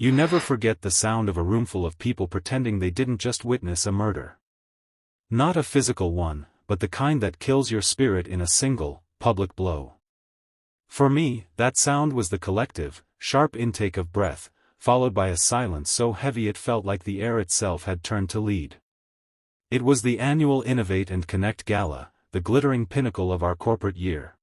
You never forget the sound of a roomful of people pretending they didn't just witness a murder. Not a physical one, but the kind that kills your spirit in a single, public blow. For me, that sound was the collective, sharp intake of breath, followed by a silence so heavy it felt like the air itself had turned to lead. It was the annual Innovate and Connect Gala, the glittering pinnacle of our corporate year.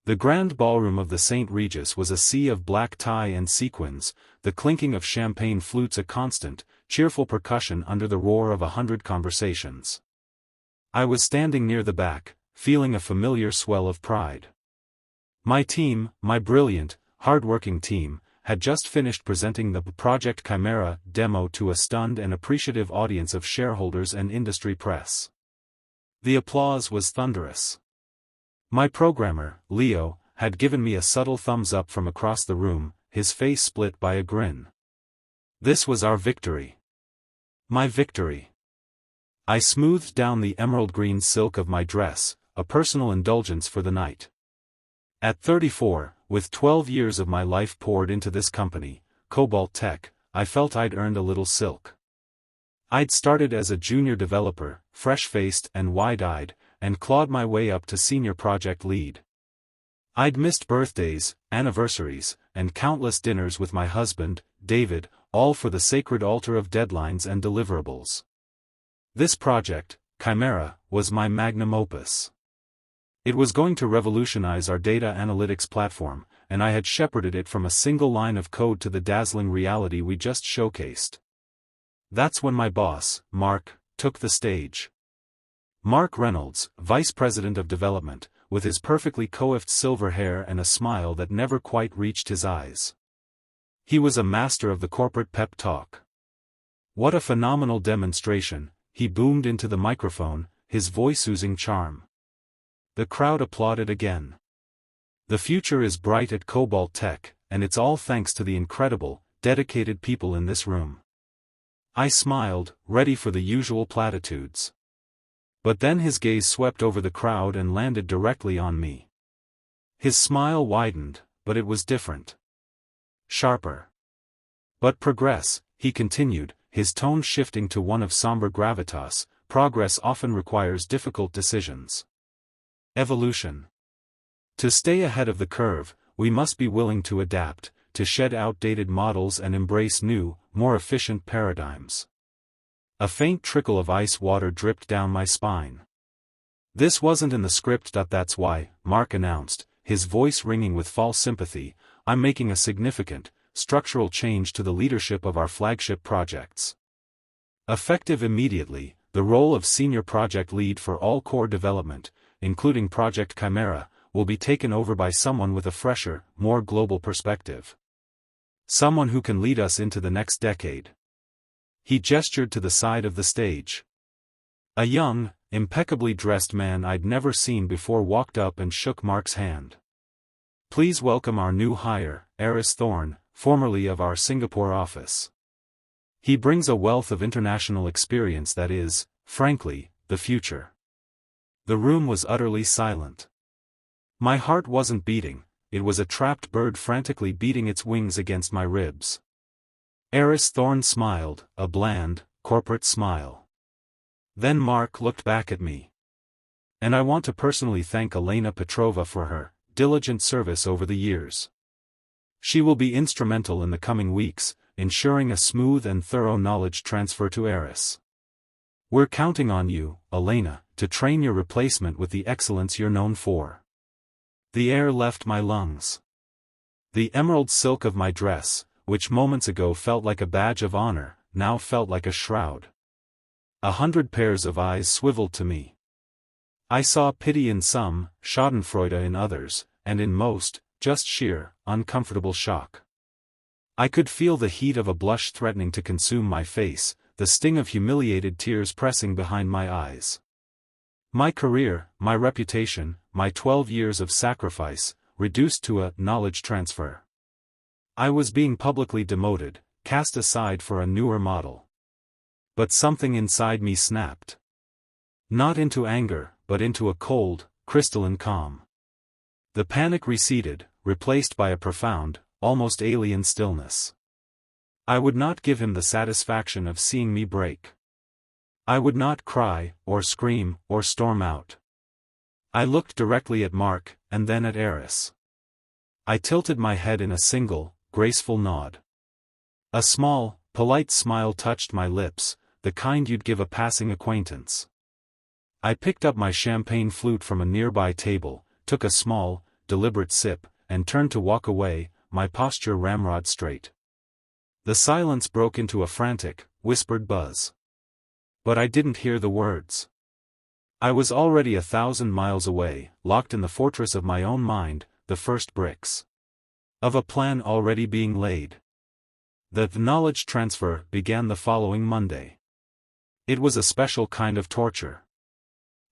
The grand ballroom of the St. Regis was a sea of black tie and sequins, the clinking of champagne flutes a constant, cheerful percussion under the roar of 100 conversations. I was standing near the back, feeling a familiar swell of pride. My team, my brilliant, hard-working team, had just finished presenting the Project Chimera demo to a stunned and appreciative audience of shareholders and industry press. The applause was thunderous. My programmer, Leo, had given me a subtle thumbs up from across the room, his face split by a grin. This was our victory. My victory. I smoothed down the emerald green silk of my dress, a personal indulgence for the night. At 34, with 12 years of my life poured into this company, Kobalt Tech, I felt I'd earned a little silk. I'd started as a junior developer, fresh-faced and wide-eyed, and clawed my way up to senior project lead. I'd missed birthdays, anniversaries, and countless dinners with my husband, David, all for the sacred altar of deadlines and deliverables. This project, Chimera, was my magnum opus. It was going to revolutionize our data analytics platform, and I had shepherded it from a single line of code to the dazzling reality we just showcased. That's when my boss, Mark, took the stage. Mark Reynolds, Vice President of Development, with his perfectly coiffed silver hair and a smile that never quite reached his eyes. He was a master of the corporate pep talk. What a phenomenal demonstration, he boomed into the microphone, his voice oozing charm. The crowd applauded again. The future is bright at Kobalt Tech, and it's all thanks to the incredible, dedicated people in this room. I smiled, ready for the usual platitudes. But then his gaze swept over the crowd and landed directly on me. His smile widened, but it was different. Sharper. But progress, he continued, his tone shifting to one of somber gravitas, progress often requires difficult decisions. Evolution. To stay ahead of the curve, we must be willing to adapt, to shed outdated models and embrace new, more efficient paradigms. A faint trickle of ice water dripped down my spine. This wasn't in the script. That's why, Mark announced, his voice ringing with false sympathy, I'm making a significant, structural change to the leadership of our flagship projects. Effective immediately, the role of senior project lead for all core development, including Project Chimera, will be taken over by someone with a fresher, more global perspective. Someone who can lead us into the next decade. He gestured to the side of the stage. A young, impeccably dressed man I'd never seen before walked up and shook Mark's hand. Please welcome our new hire, Eris Thorne, formerly of our Singapore office. He brings a wealth of international experience that is, frankly, the future. The room was utterly silent. My heart wasn't beating, it was a trapped bird frantically beating its wings against my ribs. Eris Thorne smiled, a bland, corporate smile. Then Mark looked back at me. And I want to personally thank Elena Petrova for her diligent service over the years. She will be instrumental in the coming weeks, ensuring a smooth and thorough knowledge transfer to Eris. We're counting on you, Elena, to train your replacement with the excellence you're known for. The air left my lungs. The emerald silk of my dress, which moments ago felt like a badge of honor, now felt like a shroud. 100 pairs of eyes swiveled to me. I saw pity in some, schadenfreude in others, and in most, just sheer, uncomfortable shock. I could feel the heat of a blush threatening to consume my face, the sting of humiliated tears pressing behind my eyes. My career, my reputation, my 12 years of sacrifice, reduced to a knowledge transfer. I was being publicly demoted, cast aside for a newer model. But something inside me snapped. Not into anger, but into a cold, crystalline calm. The panic receded, replaced by a profound, almost alien stillness. I would not give him the satisfaction of seeing me break. I would not cry, or scream, or storm out. I looked directly at Mark, and then at Eris. I tilted my head in a single, graceful nod. A small, polite smile touched my lips, the kind you'd give a passing acquaintance. I picked up my champagne flute from a nearby table, took a small, deliberate sip, and turned to walk away, my posture ramrod straight. The silence broke into a frantic, whispered buzz. But I didn't hear the words. I was already 1,000 miles away, locked in the fortress of my own mind, the first bricks of a plan already being laid. The knowledge transfer began the following Monday. It was a special kind of torture.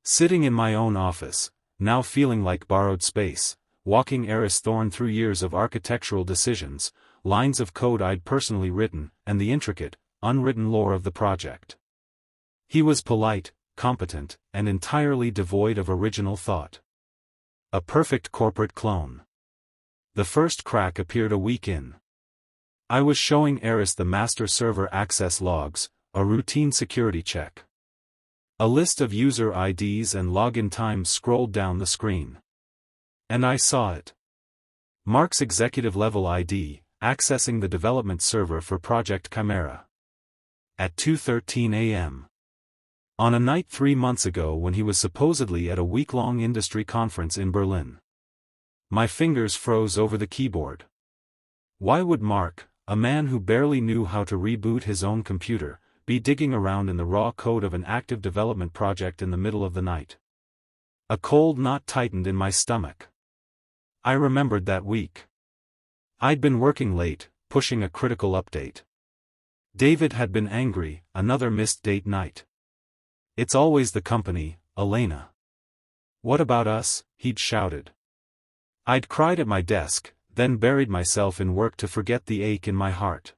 Sitting in my own office, now feeling like borrowed space, walking Eris Thorne through years of architectural decisions, lines of code I'd personally written, and the intricate, unwritten lore of the project. He was polite, competent, and entirely devoid of original thought. A perfect corporate clone. The first crack appeared a week in. I was showing Eris the master server access logs, a routine security check. A list of user IDs and login times scrolled down the screen. And I saw it. Mark's executive-level ID, accessing the development server for Project Chimera. At 2:13 a.m. On a night 3 months ago when he was supposedly at a week-long industry conference in Berlin. My fingers froze over the keyboard. Why would Mark, a man who barely knew how to reboot his own computer, be digging around in the raw code of an active development project in the middle of the night? A cold knot tightened in my stomach. I remembered that week. I'd been working late, pushing a critical update. David had been angry, another missed date night. It's always the company, Elena. What about us? He'd shouted. I'd cried at my desk, then buried myself in work to forget the ache in my heart.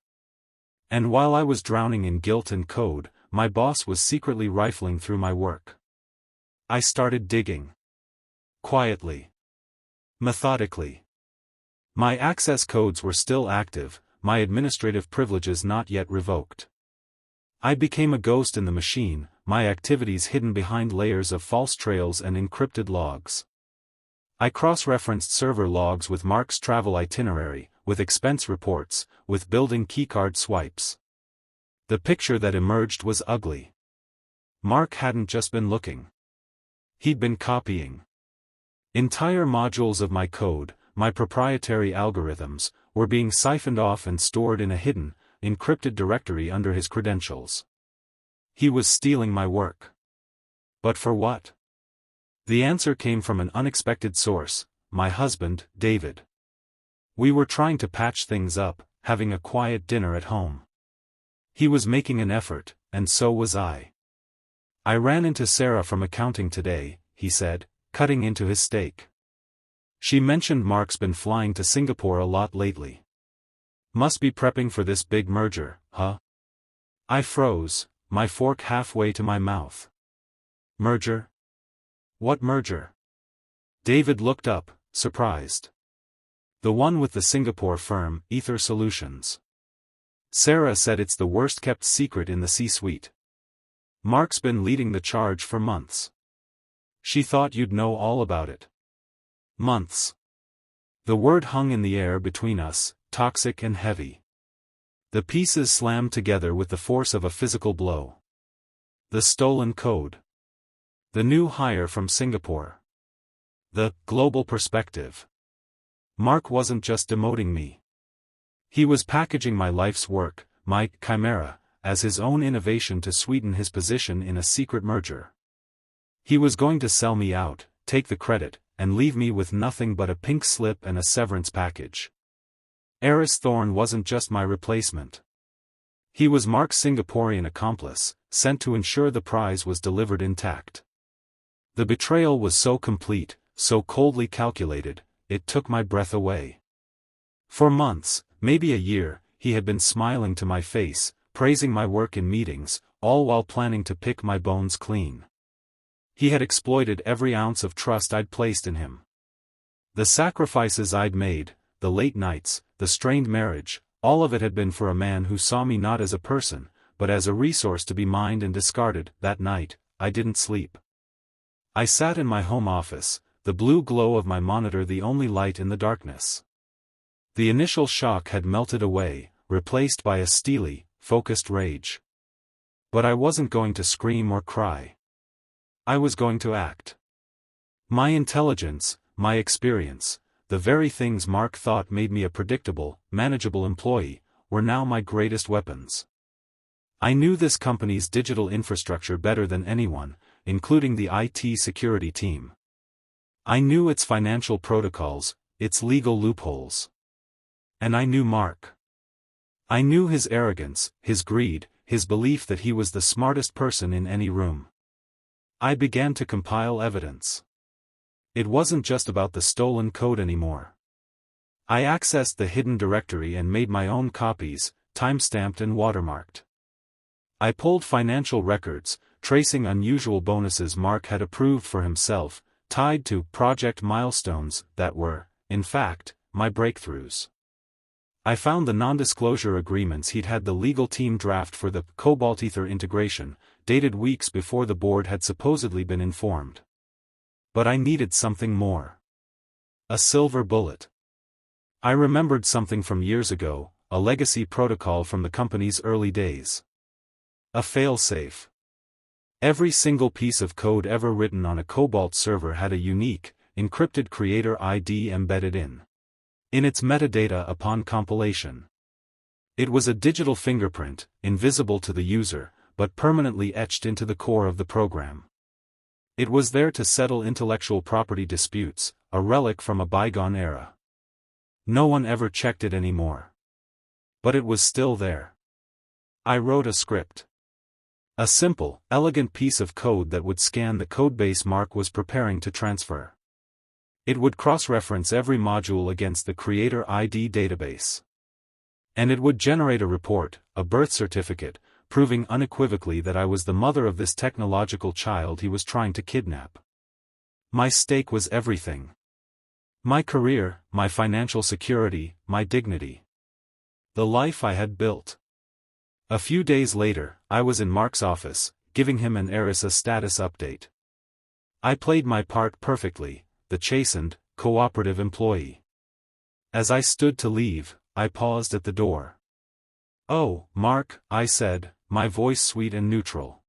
And while I was drowning in guilt and code, my boss was secretly rifling through my work. I started digging. Quietly. Methodically. My access codes were still active, my administrative privileges not yet revoked. I became a ghost in the machine, my activities hidden behind layers of false trails and encrypted logs. I cross-referenced server logs with Mark's travel itinerary, with expense reports, with building keycard swipes. The picture that emerged was ugly. Mark hadn't just been looking. He'd been copying. Entire modules of my code, my proprietary algorithms, were being siphoned off and stored in a hidden, encrypted directory under his credentials. He was stealing my work. But for what? The answer came from an unexpected source, my husband, David. We were trying to patch things up, having a quiet dinner at home. He was making an effort, and so was I. I ran into Sarah from accounting today, he said, cutting into his steak. She mentioned Mark's been flying to Singapore a lot lately. Must be prepping for this big merger, huh? I froze, my fork halfway to my mouth. Merger? What merger? David looked up, surprised. The one with the Singapore firm, Ether Solutions. Sarah said it's the worst-kept secret in the C-suite. Mark's been leading the charge for months. She thought you'd know all about it. Months. The word hung in the air between us, toxic and heavy. The pieces slammed together with the force of a physical blow. The stolen code. The new hire from Singapore. The global perspective. Mark wasn't just demoting me. He was packaging my life's work, my chimera, as his own innovation to sweeten his position in a secret merger. He was going to sell me out, take the credit, and leave me with nothing but a pink slip and a severance package. Eris Thorne wasn't just my replacement. He was Mark's Singaporean accomplice, sent to ensure the prize was delivered intact. The betrayal was so complete, so coldly calculated, it took my breath away. For months, maybe a year, he had been smiling to my face, praising my work in meetings, all while planning to pick my bones clean. He had exploited every ounce of trust I'd placed in him. The sacrifices I'd made, the late nights, the strained marriage, all of it had been for a man who saw me not as a person, but as a resource to be mined and discarded. That night, I didn't sleep. I sat in my home office, the blue glow of my monitor the only light in the darkness. The initial shock had melted away, replaced by a steely, focused rage. But I wasn't going to scream or cry. I was going to act. My intelligence, my experience, the very things Mark thought made me a predictable, manageable employee, were now my greatest weapons. I knew this company's digital infrastructure better than anyone, including the IT security team. I knew its financial protocols, its legal loopholes. And I knew Mark. I knew his arrogance, his greed, his belief that he was the smartest person in any room. I began to compile evidence. It wasn't just about the stolen code anymore. I accessed the hidden directory and made my own copies, time-stamped and watermarked. I pulled financial records, tracing unusual bonuses Mark had approved for himself, tied to project milestones that were, in fact, my breakthroughs. I found the non-disclosure agreements he'd had the legal team draft for the Kobalt integration, dated weeks before the board had supposedly been informed. But I needed something more. A silver bullet. I remembered something from years ago, a legacy protocol from the company's early days. A failsafe. Every single piece of code ever written on a Kobalt server had a unique, encrypted creator ID embedded in its metadata upon compilation. It was a digital fingerprint, invisible to the user, but permanently etched into the core of the program. It was there to settle intellectual property disputes, a relic from a bygone era. No one ever checked it anymore. But it was still there. I wrote a script. A simple, elegant piece of code that would scan the codebase Mark was preparing to transfer. It would cross-reference every module against the Creator ID database. And it would generate a report, a birth certificate, proving unequivocally that I was the mother of this technological child he was trying to kidnap. My stake was everything. My career, my financial security, my dignity. The life I had built. A few days later, I was in Mark's office, giving him and Eris a status update. I played my part perfectly, the chastened, cooperative employee. As I stood to leave, I paused at the door. "Oh, Mark," I said, my voice sweet and neutral.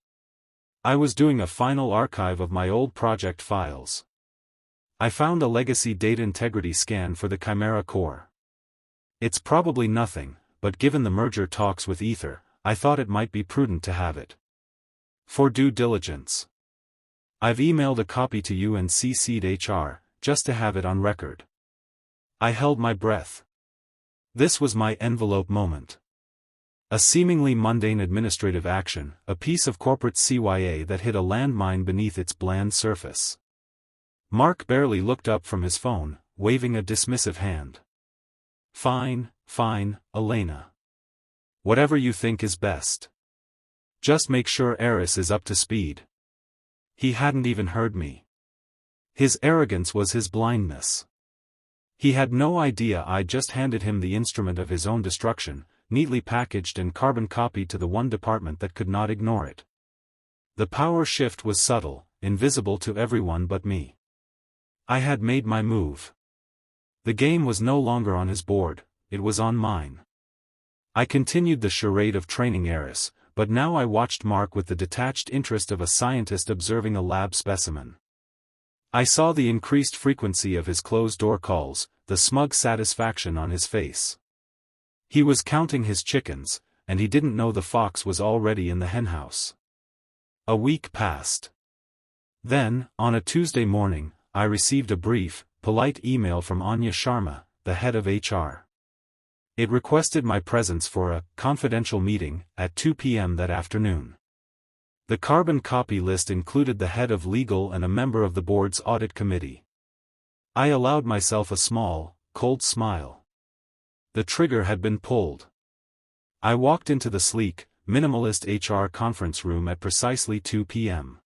I was doing a final archive of my old project files. I found a legacy data integrity scan for the Chimera core. It's probably nothing, but given the merger talks with Ether, I thought it might be prudent to have it. For due diligence. I've emailed a copy to you and CC'd HR, just to have it on record. I held my breath. This was my envelope moment. A seemingly mundane administrative action, a piece of corporate CYA that hit a landmine beneath its bland surface. Mark barely looked up from his phone, waving a dismissive hand. Fine, Elena. Whatever you think is best. Just make sure Eris is up to speed. He hadn't even heard me. His arrogance was his blindness. He had no idea I'd just handed him the instrument of his own destruction, neatly packaged and carbon copied to the one department that could not ignore it. The power shift was subtle, invisible to everyone but me. I had made my move. The game was no longer on his board, it was on mine. I continued the charade of training Eris, but now I watched Mark with the detached interest of a scientist observing a lab specimen. I saw the increased frequency of his closed-door calls, the smug satisfaction on his face. He was counting his chickens, and he didn't know the fox was already in the henhouse. A week passed. Then, on a Tuesday morning, I received a brief, polite email from Anya Sharma, the head of HR. It requested my presence for a confidential meeting at 2 p.m. that afternoon. The carbon copy list included the head of legal and a member of the board's audit committee. I allowed myself a small, cold smile. The trigger had been pulled. I walked into the sleek, minimalist HR conference room at precisely 2 p.m.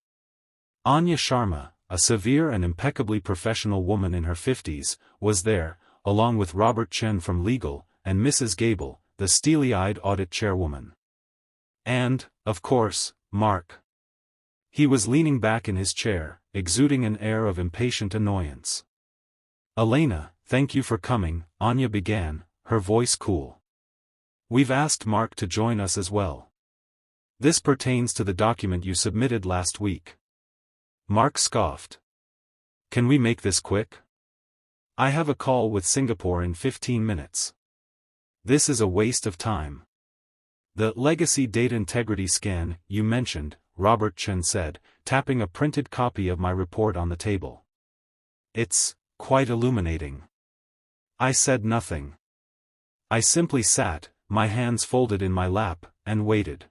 Anya Sharma, a severe and impeccably professional woman in her 50s, was there, along with Robert Chen from legal, and Mrs. Gable, the steely-eyed audit chairwoman. And, of course, Mark. He was leaning back in his chair, exuding an air of impatient annoyance. "Elena, thank you for coming," Anya began, her voice cool. "We've asked Mark to join us as well. This pertains to the document you submitted last week." Mark scoffed. "Can we make this quick? I have a call with Singapore in 15 minutes. This is a waste of time." "The legacy data integrity scan you mentioned," Robert Chen said, tapping a printed copy of my report on the table. "It's quite illuminating." I said nothing. I simply sat, my hands folded in my lap, and waited.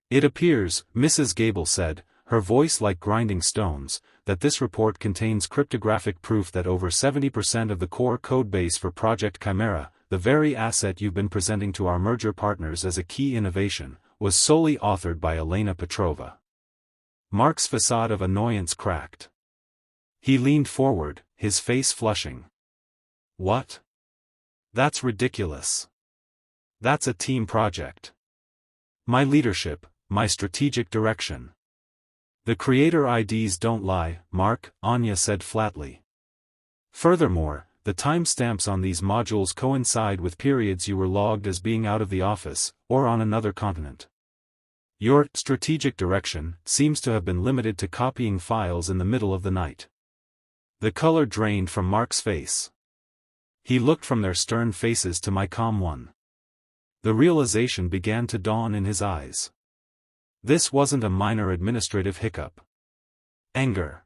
"It appears," Mrs. Gable said, her voice like grinding stones, "that this report contains cryptographic proof that over 70% of the core codebase for Project Chimera, the very asset you've been presenting to our merger partners as a key innovation, was solely authored by Elena Petrova." Mark's facade of annoyance cracked. He leaned forward, his face flushing. "What? That's ridiculous. That's a team project. My leadership, my strategic direction." "The creator IDs don't lie, Mark," Anya said flatly. "Furthermore, the timestamps on these modules coincide with periods you were logged as being out of the office, or on another continent. Your strategic direction seems to have been limited to copying files in the middle of the night." The color drained from Mark's face. He looked from their stern faces to my calm one. The realization began to dawn in his eyes. This wasn't a minor administrative hiccup. Anger.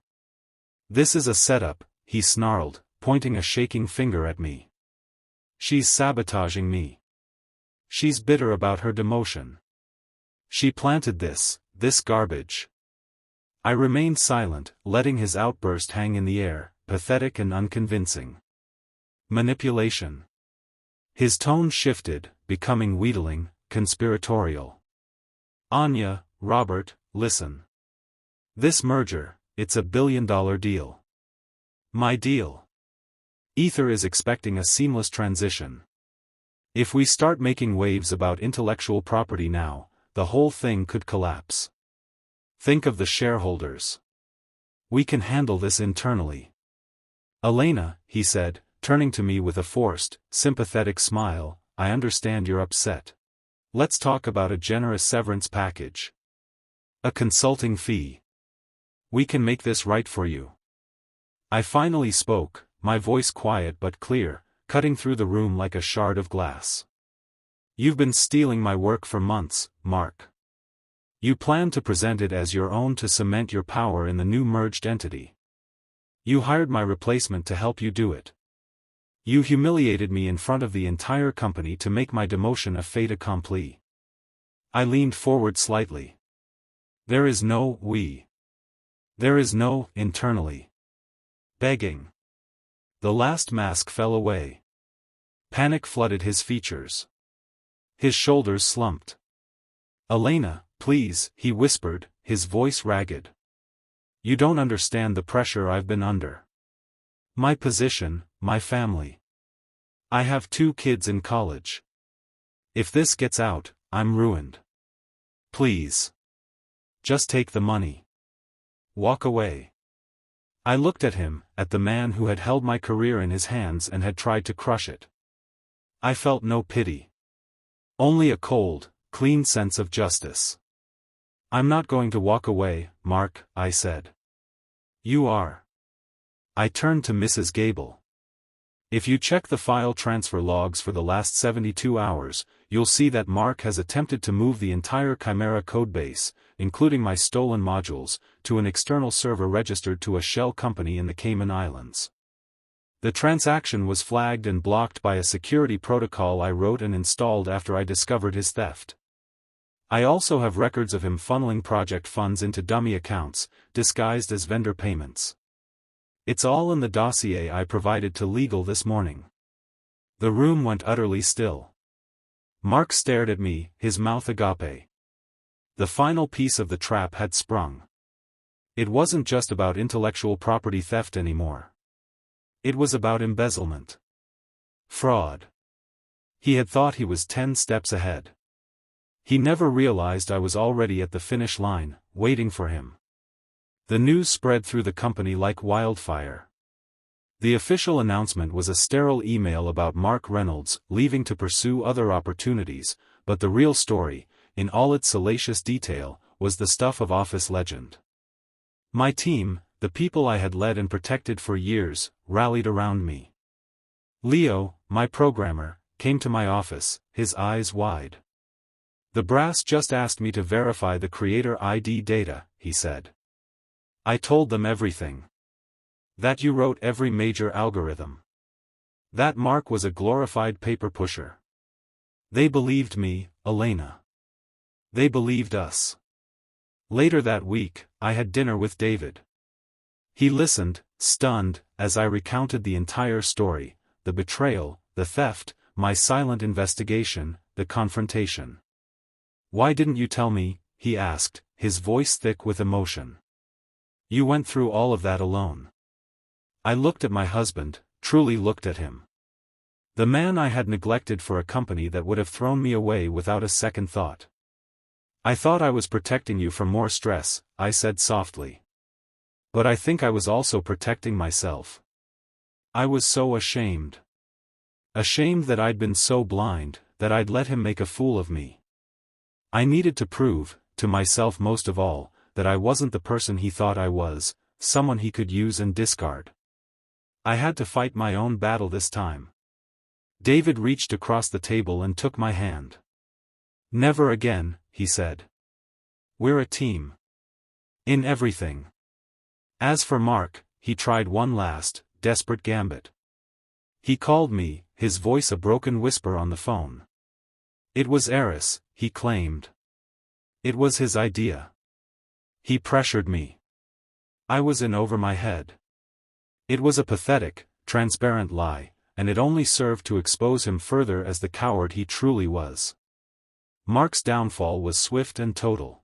"This is a setup," he snarled, pointing a shaking finger at me. "She's sabotaging me. She's bitter about her demotion. She planted this garbage." I remained silent, letting his outburst hang in the air, pathetic and unconvincing. "Manipulation." His tone shifted, becoming wheedling, conspiratorial. "Anya, Robert, listen. This merger, it's a billion-dollar deal. My deal. Ether is expecting a seamless transition. If we start making waves about intellectual property now, the whole thing could collapse. Think of the shareholders. We can handle this internally." "Elena," he said, turning to me with a forced, sympathetic smile, "I understand you're upset. Let's talk about a generous severance package. A consulting fee. We can make this right for you." I finally spoke, my voice quiet but clear, cutting through the room like a shard of glass. "You've been stealing my work for months, Mark. You plan to present it as your own to cement your power in the new merged entity. You hired my replacement to help you do it. You humiliated me in front of the entire company to make my demotion a fait accompli." I leaned forward slightly. "There is no we. There is no internally. Begging." The last mask fell away. Panic flooded his features. His shoulders slumped. "Elena, please," he whispered, his voice ragged. "You don't understand the pressure I've been under. My position, my family. I have 2 kids in college. If this gets out, I'm ruined. Please. Just take the money. Walk away." I looked at him, at the man who had held my career in his hands and had tried to crush it. I felt no pity. Only a cold, clean sense of justice. "I'm not going to walk away, Mark," I said. "You are." I turned to Mrs. Gable. "If you check the file transfer logs for the last 72 hours, you'll see that Mark has attempted to move the entire Chimera codebase, including my stolen modules, to an external server registered to a shell company in the Cayman Islands. The transaction was flagged and blocked by a security protocol I wrote and installed after I discovered his theft. I also have records of him funneling project funds into dummy accounts, disguised as vendor payments. It's all in the dossier I provided to legal this morning." The room went utterly still. Mark stared at me, his mouth agape. The final piece of the trap had sprung. It wasn't just about intellectual property theft anymore. It was about embezzlement. Fraud. He had thought he was 10 steps ahead. He never realized I was already at the finish line, waiting for him. The news spread through the company like wildfire. The official announcement was a sterile email about Mark Reynolds leaving to pursue other opportunities, but the real story, in all its salacious detail, was the stuff of office legend. My team, the people I had led and protected for years, rallied around me. Leo, my programmer, came to my office, his eyes wide. "The brass just asked me to verify the creator ID data," he said. "I told them everything. That you wrote every major algorithm. That Mark was a glorified paper pusher. They believed me, Elena. They believed us." Later that week, I had dinner with David. He listened, stunned, as I recounted the entire story, the betrayal, the theft, my silent investigation, the confrontation. "Why didn't you tell me?" he asked, his voice thick with emotion. "You went through all of that alone." I looked at my husband, truly looked at him. The man I had neglected for a company that would have thrown me away without a second thought. "I thought I was protecting you from more stress," I said softly. "But I think I was also protecting myself. I was so ashamed. Ashamed that I'd been so blind, that I'd let him make a fool of me. I needed to prove, to myself most of all, that I wasn't the person he thought I was, someone he could use and discard. I had to fight my own battle this time." David reached across the table and took my hand. "Never again," he said. "We're a team. In everything." As for Mark, he tried one last, desperate gambit. He called me, his voice a broken whisper on the phone. It was Eris, he claimed. It was his idea. He pressured me. I was in over my head. It was a pathetic, transparent lie, and it only served to expose him further as the coward he truly was. Mark's downfall was swift and total.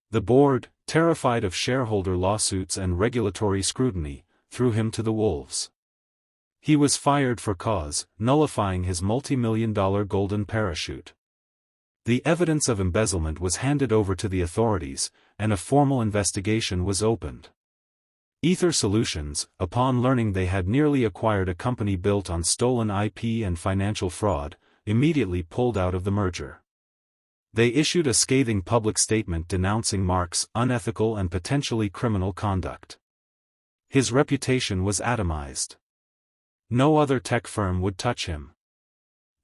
The board, terrified of shareholder lawsuits and regulatory scrutiny, threw him to the wolves. He was fired for cause, nullifying his multi-million-dollar golden parachute. The evidence of embezzlement was handed over to the authorities, and a formal investigation was opened. Ether Solutions, upon learning they had nearly acquired a company built on stolen IP and financial fraud, immediately pulled out of the merger. They issued a scathing public statement denouncing Mark's unethical and potentially criminal conduct. His reputation was atomized. No other tech firm would touch him.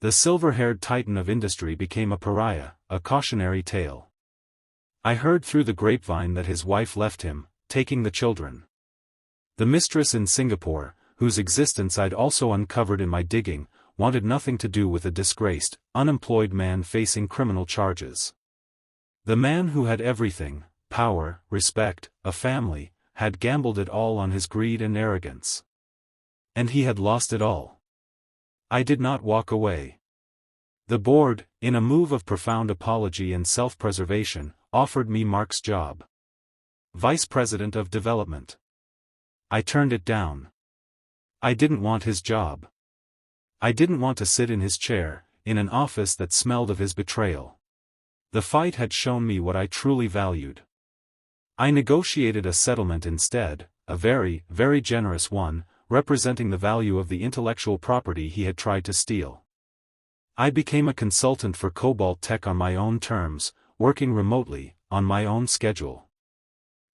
The silver-haired titan of industry became a pariah, a cautionary tale. I heard through the grapevine that his wife left him, taking the children. The mistress in Singapore, whose existence I'd also uncovered in my digging, wanted nothing to do with a disgraced, unemployed man facing criminal charges. The man who had everything, power, respect, a family, had gambled it all on his greed and arrogance. And he had lost it all. I did not walk away. The board, in a move of profound apology and self-preservation, offered me Mark's job. Vice President of Development. I turned it down. I didn't want his job. I didn't want to sit in his chair, in an office that smelled of his betrayal. The fight had shown me what I truly valued. I negotiated a settlement instead, a very, very generous one, representing the value of the intellectual property he had tried to steal. I became a consultant for Kobalt Tech on my own terms, working remotely, on my own schedule.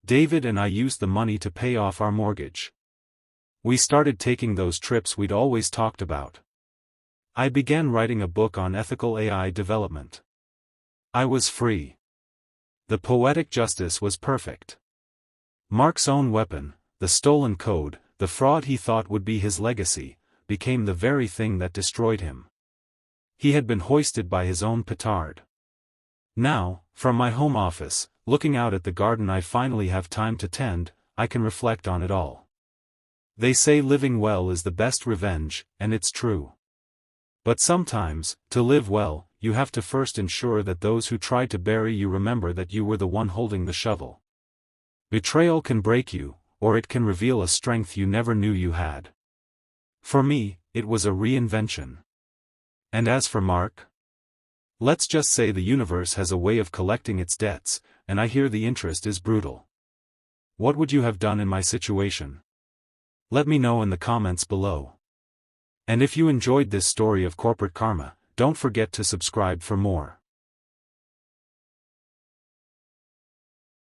David and I used the money to pay off our mortgage. We started taking those trips we'd always talked about. I began writing a book on ethical AI development. I was free. The poetic justice was perfect. Mark's own weapon, the stolen code, the fraud he thought would be his legacy, became the very thing that destroyed him. He had been hoisted by his own petard. Now, from my home office, looking out at the garden I finally have time to tend, I can reflect on it all. They say living well is the best revenge, and it's true. But sometimes, to live well, you have to first ensure that those who tried to bury you remember that you were the one holding the shovel. Betrayal can break you, or it can reveal a strength you never knew you had. For me, it was a reinvention. And as for Mark? Let's just say the universe has a way of collecting its debts, and I hear the interest is brutal. What would you have done in my situation? Let me know in the comments below. And if you enjoyed this story of corporate karma, don't forget to subscribe for more.